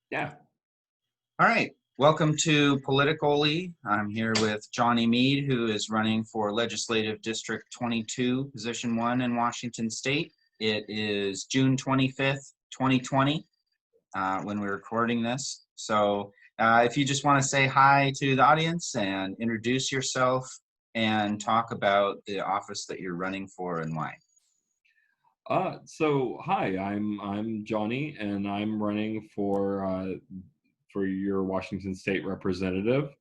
Yeah. All right. Welcome to PoliticOly. I'm here with Jonny Meade, who is running for Legislative District 22, Position 1 in Washington State. It is June 25th, 2020, when we're recording this. So if you just want to say hi to the audience and introduce yourself and talk about the office that you're running for and why. So hi, I'm Johnny, and I'm running for your Washington State representative.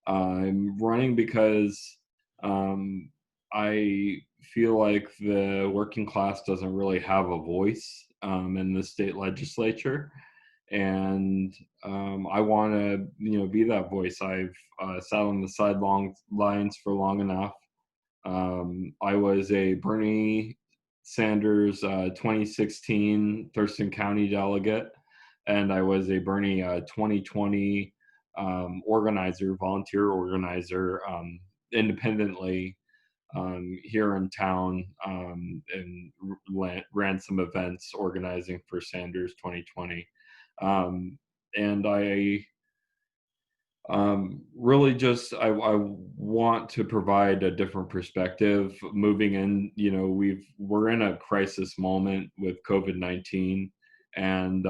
I'm running because um, I feel like the working class doesn't really have a voice in the state legislature, and I want to be that voice. I've sat on the sidelines for long enough. I was a Bernie Sanders 2016 Thurston County delegate, and I was a Bernie 2020 volunteer organizer, independently here in town, and ran some events organizing for Sanders 2020. And I really just I want to provide a different perspective moving in. We're in a crisis moment with COVID-19, and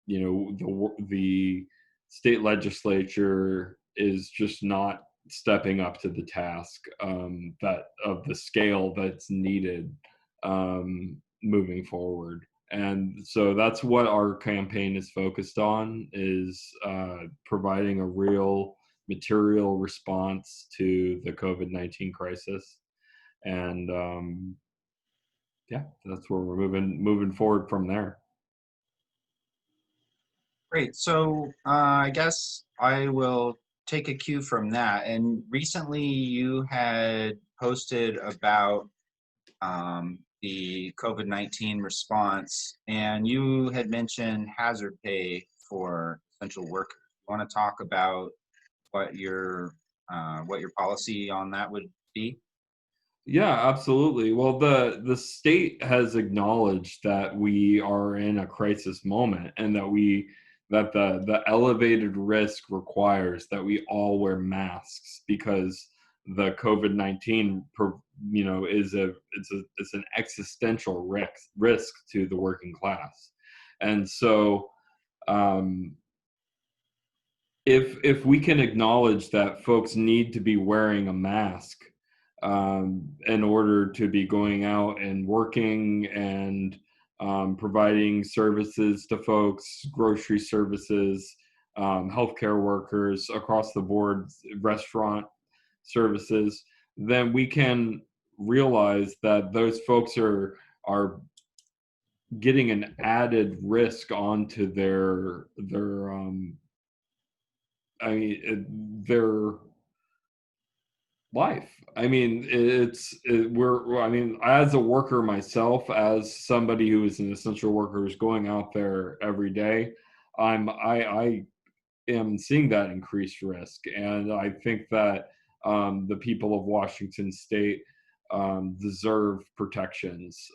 the state legislature is just not stepping up to the task that of the scale that's needed moving forward. And so that's what our campaign is focused on, is providing a real material response to the COVID-19 crisis. And yeah, that's where we're moving forward from there. Great. So I guess I will take a cue from that. And recently you had posted about the COVID-19 response, and you had mentioned hazard pay for essential workers. You want to talk about what your policy on that would be? Yeah, absolutely. Well, the state has acknowledged that we are in a crisis moment, and that the elevated risk requires that we all wear masks, because the COVID-19 it's an existential risk to the working class. And so um if we can acknowledge that folks need to be wearing a mask in order to be going out and working and providing services to folks, grocery services, healthcare workers across the board, restaurant services, then we can realize that those folks are getting an added risk onto their life. I mean, as a worker myself, as somebody who is an essential worker who's going out there every day, I am seeing that increased risk, and I think that the people of Washington State deserve protections.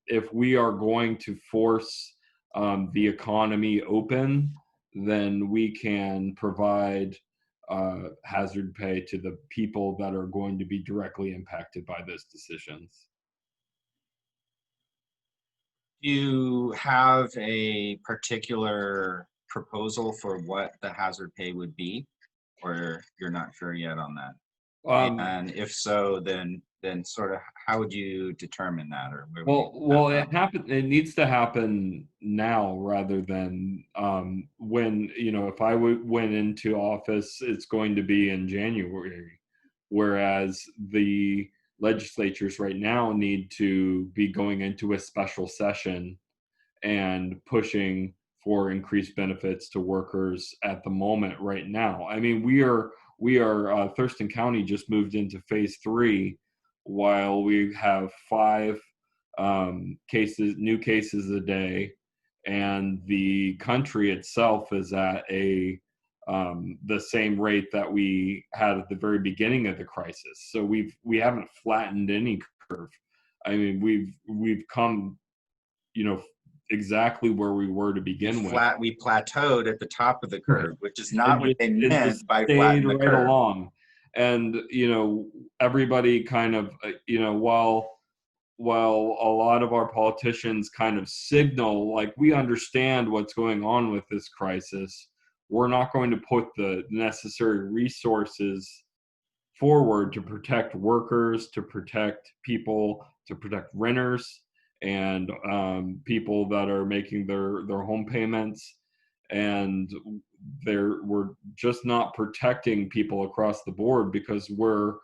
If we are going to force the economy open, then we can provide hazard pay to the people that are going to be directly impacted by those decisions. Do you have a particular proposal for what the hazard pay would be, or you're not sure yet on that? Um, And if so, then sort of how would you determine that, or where would you well, it needs to happen now rather than when, if I went into office, it's going to be in January, whereas the legislatures right now need to be going into a special session and pushing for increased benefits to workers at the moment right now. I mean, we are Thurston County just moved into phase 3, while we have 5 new cases a day, and the country itself is at the same rate that we had at the very beginning of the crisis. So we haven't flattened any curve. I mean, we've come, exactly where we were to begin with. We plateaued at the top of the Right. curve, which is not what they meant by Stayed flatten the right curve. along. And, everybody kind of, while a lot of our politicians kind of signal, like, we understand what's going on with this crisis, we're not going to put the necessary resources forward to protect workers, to protect people, to protect renters, and people that are making their home payments. And we're just not protecting people across the board because we're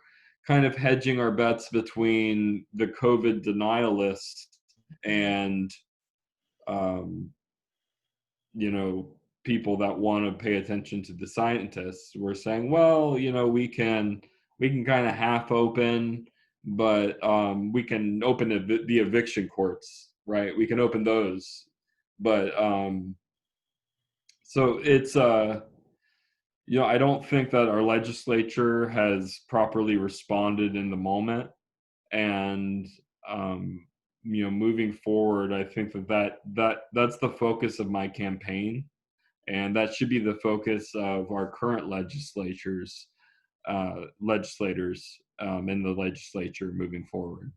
kind of hedging our bets between the COVID denialists and um, people that want to pay attention to the scientists. We're saying, well, we can kind of half open, but we can open the eviction courts, right? We can open those, but so it's I don't think that our legislature has properly responded in the moment, and moving forward, I think that's the focus of my campaign, and that should be the focus of our current legislators in the legislature moving forward.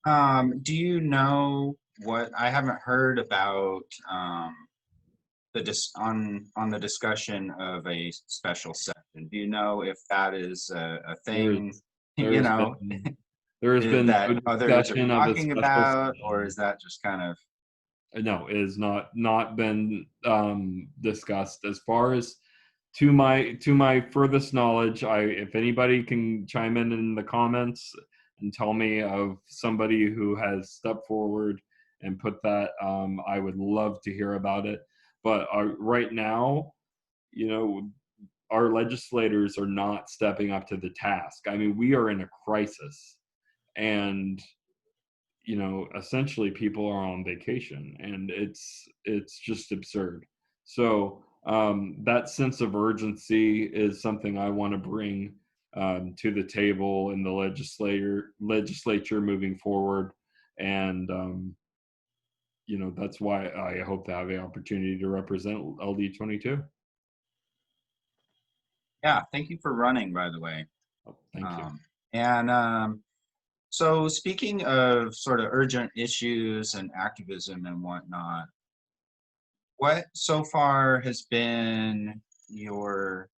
Do you know what I haven't heard about on the discussion of a special session? Do you know if that is a thing? There's there has been that no others are discussion of a talking special about, or session. is that just kind of? No, it has not been discussed. As far as to my furthest knowledge, if anybody can chime in the comments and tell me of somebody who has stepped forward and put that, I would love to hear about it. But right now, our legislators are not stepping up to the task. I mean, we are in a crisis, and essentially people are on vacation, and it's just absurd. So that sense of urgency is something I want to bring to the table in the legislature moving forward, and that's why I hope to have the opportunity to represent LD22. Yeah, thank you for running, by the way. Oh, thank you. And so speaking of sort of urgent issues and activism and whatnot, what so far has been your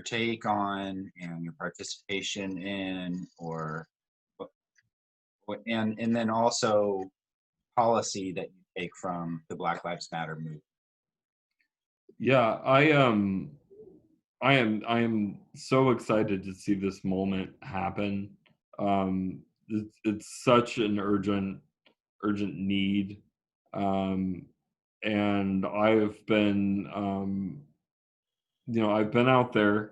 take on and your participation in, or and then also policy that you take from the Black Lives Matter movement? Yeah, I am so excited to see this moment happen. It's such an urgent need, and I've been I've been out there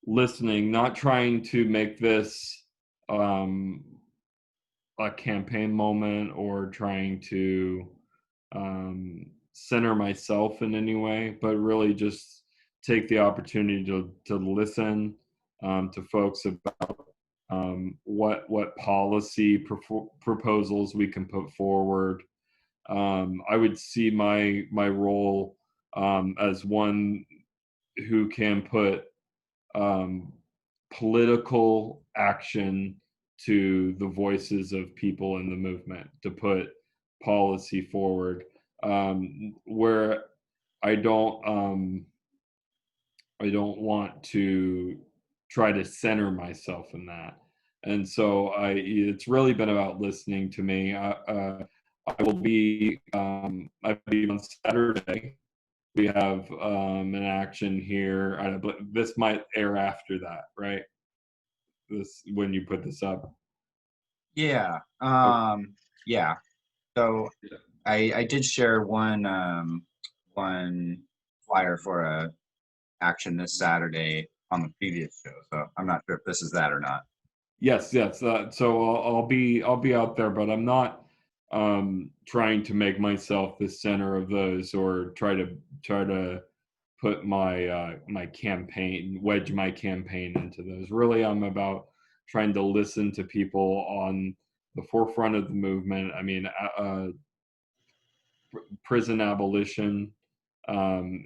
listening, not trying to make this a campaign moment or trying to center myself in any way, but really just take the opportunity to listen to folks about what policy proposals we can put forward. I would see my role as one who can put political action to the voices of people in the movement, to put policy forward, where I don't want to try to center myself in that. And so it's really been about listening to me. I will be on Saturday. We have an action here. This might air after that, right? When you put this up. Yeah. Okay. Yeah. So I did share one flyer for a action this Saturday on the previous show. So I'm not sure if this is that or not. Yes. So I'll be out there, but I'm not trying to make myself the center of those, or try to put my campaign, wedge my campaign into those. Really, I'm about trying to listen to people on the forefront of the movement. I mean, prison abolition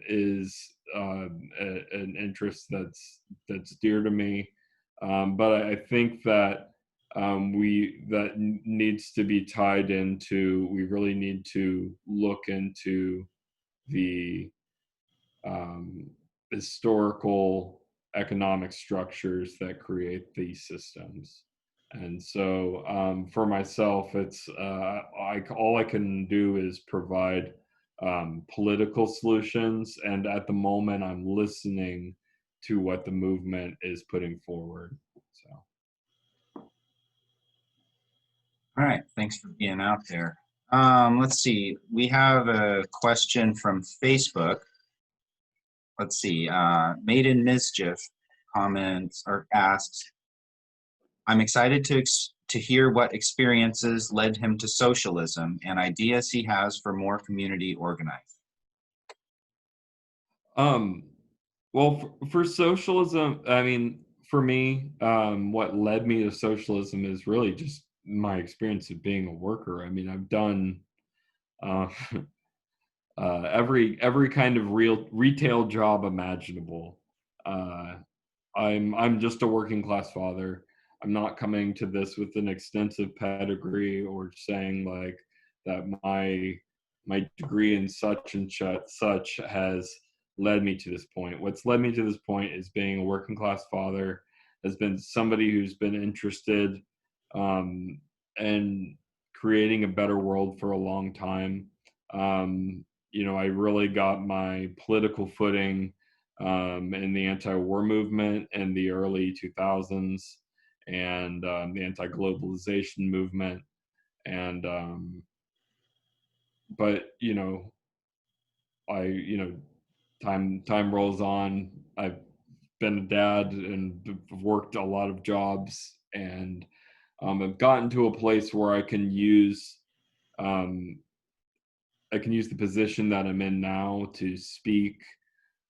is an interest that's dear to me. But I think that needs to be tied into. We really need to look into the historical economic structures that create these systems. And so for myself, it's all I can do is provide political solutions. And at the moment, I'm listening to what the movement is putting forward. So. All right, thanks for being out there. Let's see, we have a question from Facebook. Let's see, Made in Mischief comments or asks, I'm excited to hear what experiences led him to socialism and ideas he has for more community organizing. Well, for socialism, I mean, for me, what led me to socialism is really just my experience of being a worker. I mean, I've done every kind of retail job imaginable. I'm just a working class father. I'm not coming to this with an extensive pedigree or saying like that my degree in such and such has led me to this point. What's led me to this point is being a working class father, has been somebody who's been interested in creating a better world for a long time. I really got my political footing in the anti-war movement in the early 2000s and the anti-globalization movement. And but time rolls on. I've been a dad and worked a lot of jobs, and I've gotten to a place where I can use the position that I'm in now to speak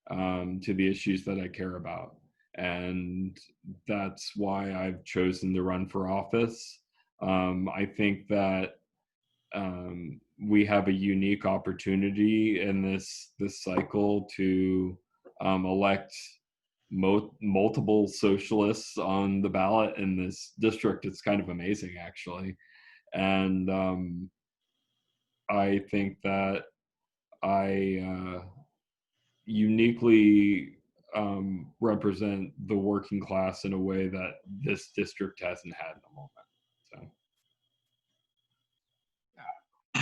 to the issues that I care about. And that's why I've chosen to run for office. I think that we have a unique opportunity in this cycle to elect multiple socialists on the ballot in this district. It's kind of amazing, actually. And I think that I uniquely represent the working class in a way that this district hasn't had in a moment. So.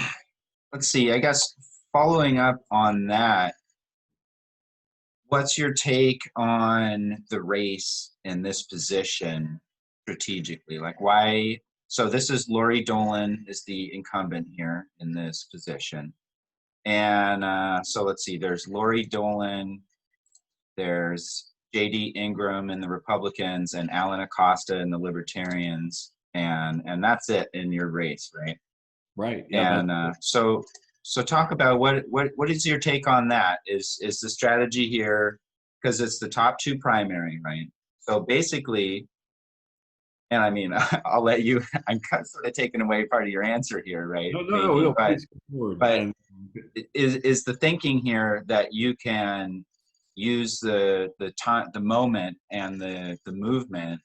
Let's see, I guess following up on that, what's your take on the race in this position strategically? Like why? So this is Lori Dolan is the incumbent here in this position. And so let's see, there's Lori Dolan, there's J.D. Ingram and the Republicans, and Alan Acosta and the Libertarians, and that's it in your race, right? Right. Yeah. And so talk about what is your take on that? Is the strategy here, because it's the top two primary, right? So basically, and I mean, I'll let you. I'm kind of sort of taking away part of your answer here, right? No, but is the thinking here that you can use the time, the moment, and the movement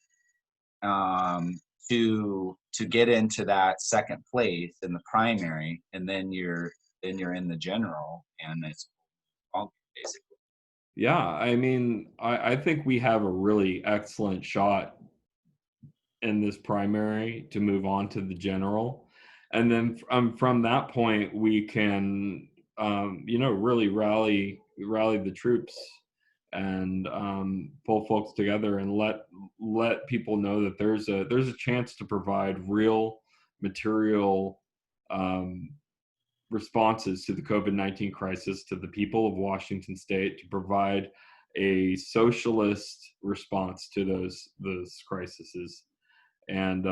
to get into that second place in the primary, and then you're in the general, and it's all basically. Yeah, I mean, I think we have a really excellent shot in this primary to move on to the general, and then from that point we can really rally the troops and pull folks together and let people know that there's a chance to provide real material responses to the COVID-19 crisis to the people of Washington State, to provide a socialist response to those crises. And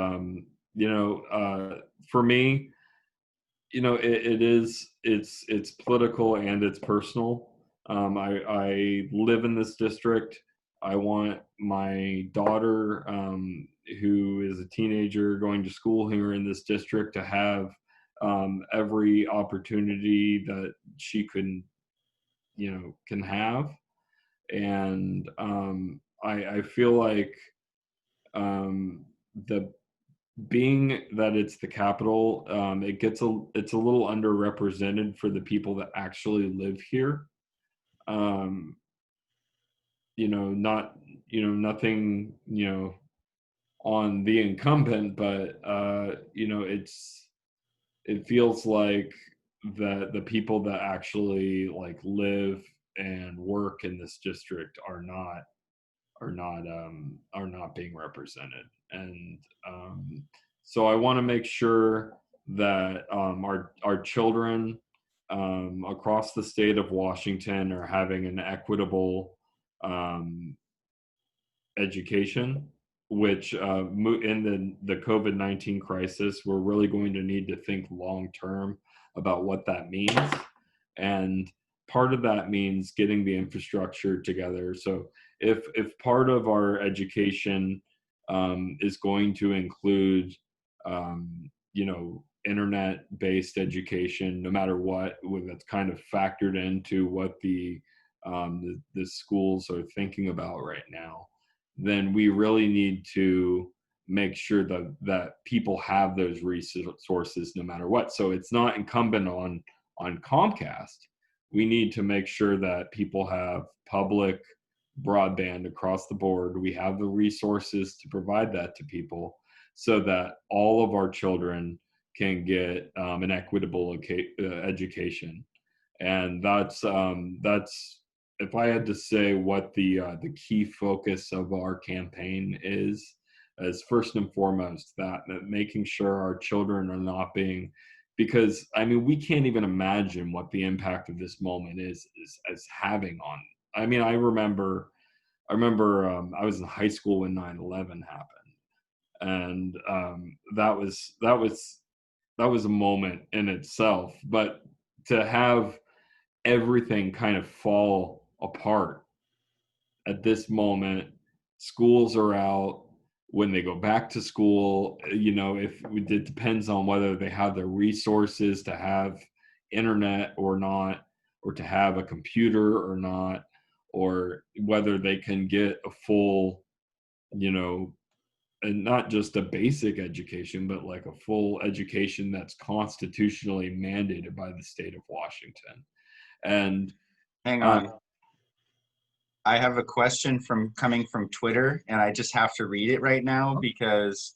for me, it's political and it's personal. I live in this district. I want my daughter who is a teenager going to school here in this district to have every opportunity that she can have. And I feel like the being that it's the capital, it's a little underrepresented for the people that actually live here. Um, not nothing on the incumbent, but it feels like the people that actually like live and work in this district are not being represented. And so I want to make sure that our children across the state of Washington are having an equitable um, education, which in the COVID-19 crisis, we're really going to need to think long term about what that means. And part of that means getting the infrastructure together. So if part of our education is going to include, internet-based education, no matter what, that's kind of factored into what the schools are thinking about right now, then we really need to make sure that people have those resources no matter what. So it's not incumbent on Comcast. We need to make sure that people have public broadband across the board. We have the resources to provide that to people so that all of our children can get an equitable education. And that's if I had to say what the key focus of our campaign is first and foremost that making sure our children are not being, because I mean we can't even imagine what the impact of this moment is having on. I mean I remember I was in high school when 9/11 happened, and that was a moment in itself. But to have everything kind of fall apart at this moment, schools are out. When they go back to school, if it depends on whether they have the resources to have internet or not, or to have a computer or not, or whether they can get a full, and not just a basic education, but like a full education that's constitutionally mandated by the state of Washington. And Hang on. I have a question coming from Twitter, and I just have to read it right now because,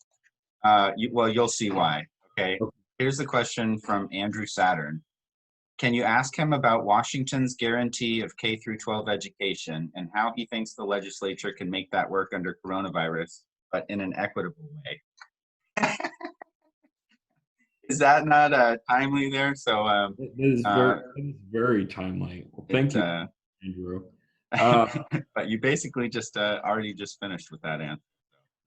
you'll see why. Okay. Here's the question from Andrew Saturn. Can you ask him about Washington's guarantee of K through 12 education and how he thinks the legislature can make that work under coronavirus, but in an equitable way? Is that not timely there? So it is very timely. Well, thank you, Andrew. But you basically just already just finished with that answer.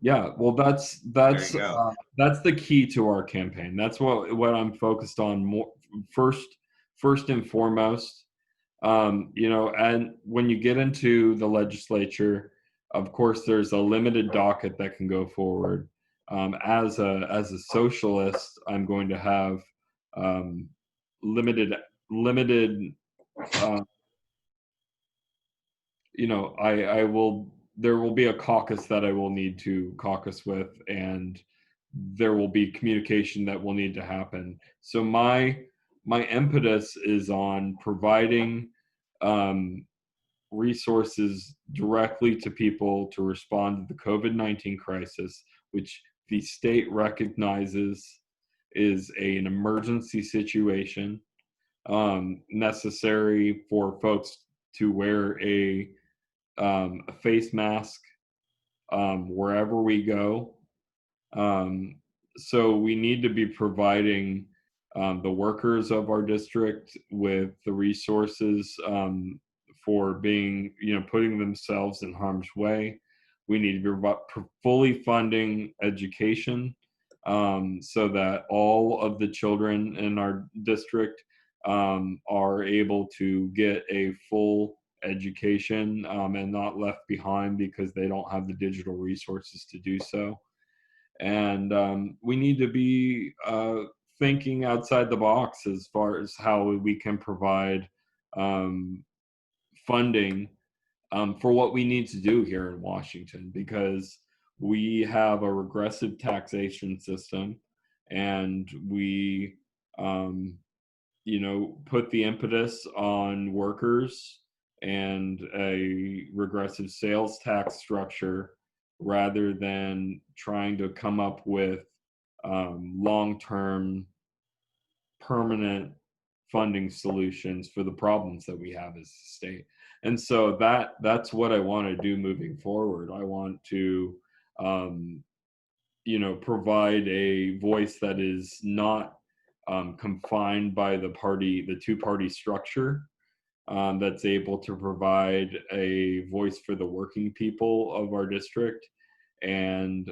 Yeah, well, that's the key to our campaign. That's what I'm focused on more first and foremost. And when you get into the legislature, of course, there's a limited docket that can go forward. As a socialist, I'm going to have limited. I will. There will be a caucus that I will need to caucus with, and there will be communication that will need to happen. So my impetus is on providing resources directly to people to respond to the COVID-19 crisis, which the state recognizes is an emergency situation, necessary for folks to wear a face mask wherever we go. So we need to be providing the workers of our district with the resources for being, putting themselves in harm's way. We need to be fully funding education so that all of the children in our district are able to get a full education and not left behind because they don't have the digital resources to do so. and we need to be thinking outside the box as far as how we can provide um, funding for what we need to do here in Washington, because we have a regressive taxation system, and we um, put the impetus on workers and a regressive sales tax structure rather than trying to come up with long-term permanent funding solutions for the problems that we have as a state. And so that's what I want to do moving forward. I want to um, provide a voice that is not confined by the two-party structure, that's able to provide a voice for the working people of our district, and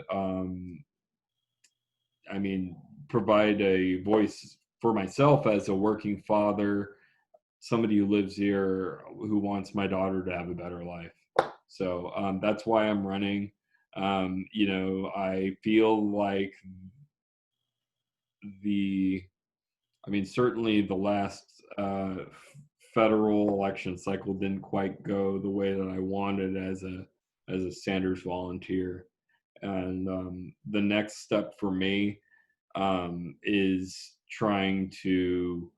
provide a voice for myself as a working father, somebody who lives here, who wants my daughter to have a better life. So that's why I'm running. I feel like certainly the last federal election cycle didn't quite go the way that I wanted as a Sanders volunteer. And the next step for me is trying to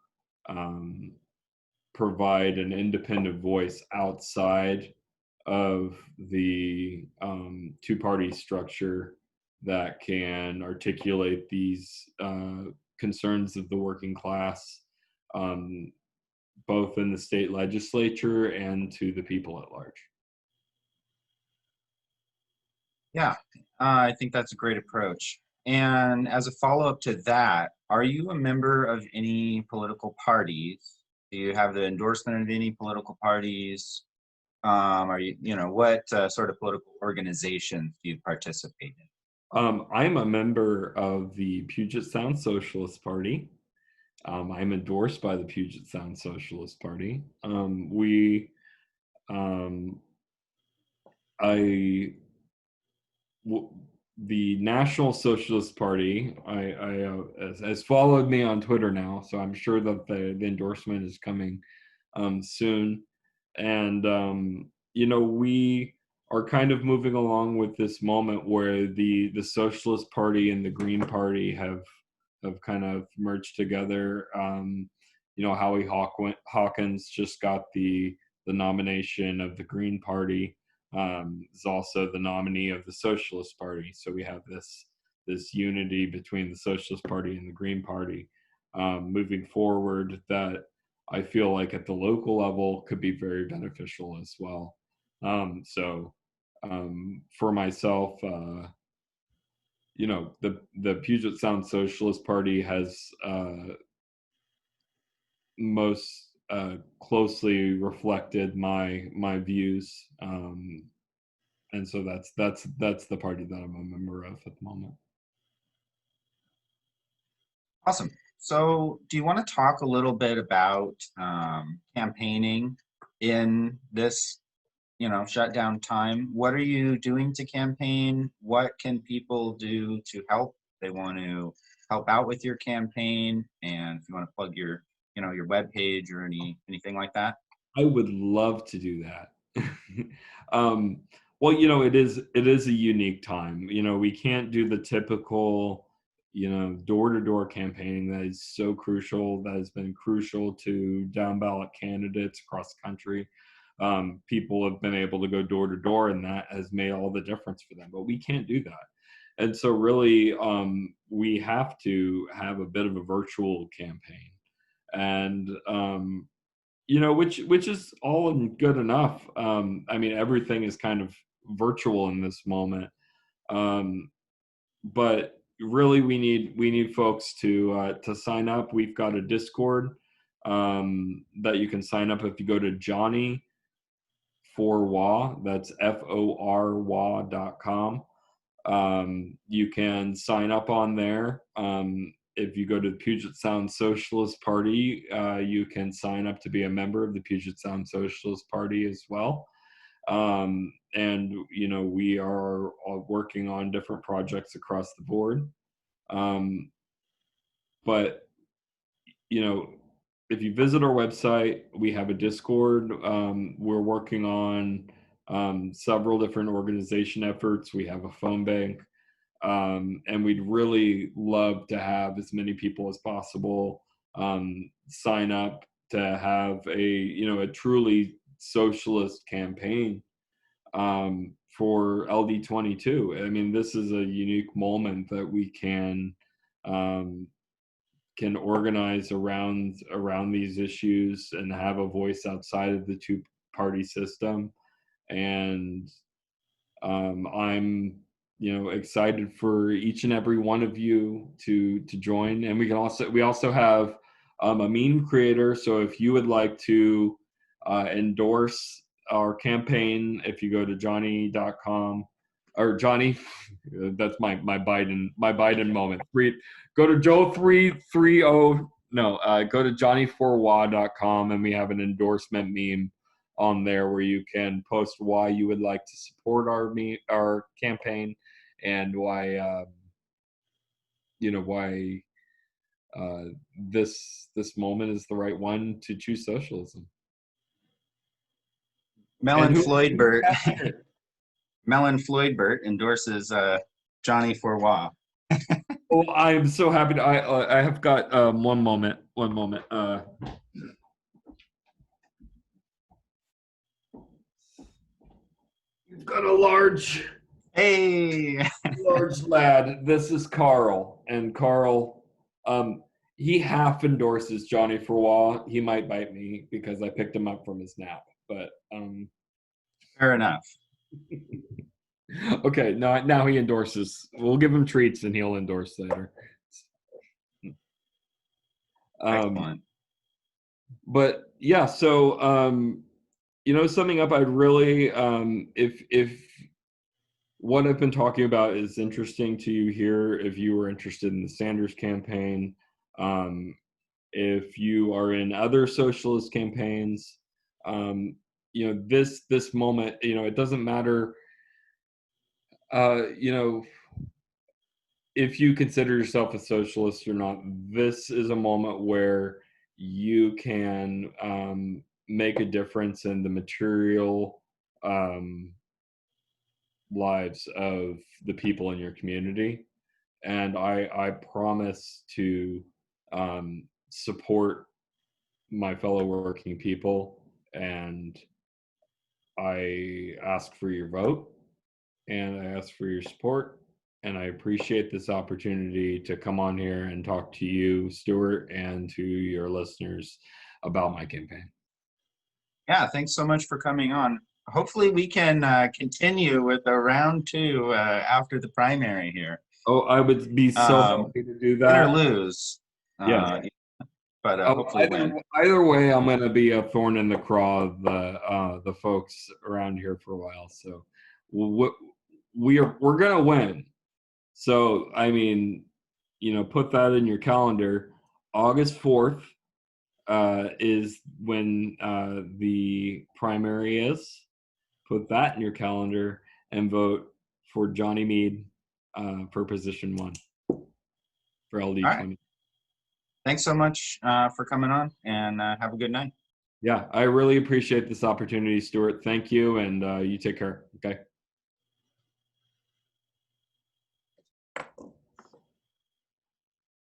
um, provide an independent voice outside of the two-party structure that can articulate these concerns of the working class, um, both in the state legislature and to the people at large. Yeah, I think that's a great approach. And as a follow-up to that, are you a member of any political parties? Do you have the endorsement of any political parties? Are what sort of political organizations do you participate in? I'm a member of the Puget Sound Socialist Party. I'm endorsed by the Puget Sound Socialist Party. Um, I the National Socialist Party has followed me on Twitter now, so I'm sure that the endorsement is coming soon. And we are kind of moving along with this moment where the Socialist Party and the Green Party have kind of merged together. Howie Hawkins just got the nomination of the Green Party, is also the nominee of the Socialist Party. So we have this unity between the Socialist Party and the Green Party moving forward that I feel like at the local level could be very beneficial as well. For myself, the Puget Sound Socialist Party has most closely reflected my views. And so that's the party that I'm a member of at the moment. Awesome. So do you want to talk a little bit about campaigning in this, shutdown time? What are you doing to campaign? What can people do to help? They want to help out with your campaign, and if you want to plug your, your webpage or anything like that. I would love to do that. Well, it is a unique time. We can't do the typical, door-to-door campaigning that is so crucial, that has been crucial to down ballot candidates across the country. People have been able to go door to door, and that has made all the difference for them. But we can't do that. And so really, we have to have a bit of a virtual campaign. And which is all good enough. Everything is kind of virtual in this moment, but really we need folks to sign up. We've got a Discord that you can sign up if you go to Jonny for Wa. That's FORWA.com. You can sign up on there. If you go to the Puget Sound Socialist Party, you can sign up to be a member of the Puget Sound Socialist Party as well. And we are working on different projects across the board. But if you visit our website, we have a Discord. We're working on several different organization efforts. We have a phone bank. And we'd really love to have as many people as possible sign up to have a truly socialist campaign for LD22. I mean, this is a unique moment that we can organize around these issues and have a voice outside of the two-party system. And I'm excited for each and every one of you to join. And we also have a meme creator. So if you would like to endorse our campaign, if you go to Jonny.com, or Jonny, that's my Biden moment. Go to Joe330. No, go to Jonny4wa.com, and we have an endorsement meme on there where you can post why you would like to support our campaign, and why this moment is the right one to choose socialism. Melon Floydbert endorses Jonny4wa. Oh, I'm so happy to. I have got one moment. You've got a large lad. This is Carl, and Carl, he half endorses Jonny4wa. He might bite me because I picked him up from his nap, but fair enough. Okay, now he endorses. We'll give him treats, and he'll endorse later. Excellent. But yeah, so summing up, I'd really, if what I've been talking about is interesting to you here, if you were interested in the Sanders campaign, if you are in other socialist campaigns, this moment, it doesn't matter, if you consider yourself a socialist or not. This is a moment where you can make a difference in the material lives of the people in your community. And I promise to support my fellow working people, and I ask for your vote, and I ask for your support, and I appreciate this opportunity to come on here and talk to you, Stuart, and to your listeners about my campaign. Yeah, thanks so much for coming on. Hopefully we can continue with a round 2 after the primary here. Oh, I would be so happy to do that. Win or lose. Yeah. But hopefully either way, I'm going to be a thorn in the craw of the folks around here for a while. So we're going to win. So, I mean, put that in your calendar. August 4th is when the primary is. Put that in your calendar and vote for Jonny Meade for position 1 for LD20. Right. Thanks so much for coming on, and have a good night. Yeah, I really appreciate this opportunity, Stuart. Thank you, and you take care. Okay.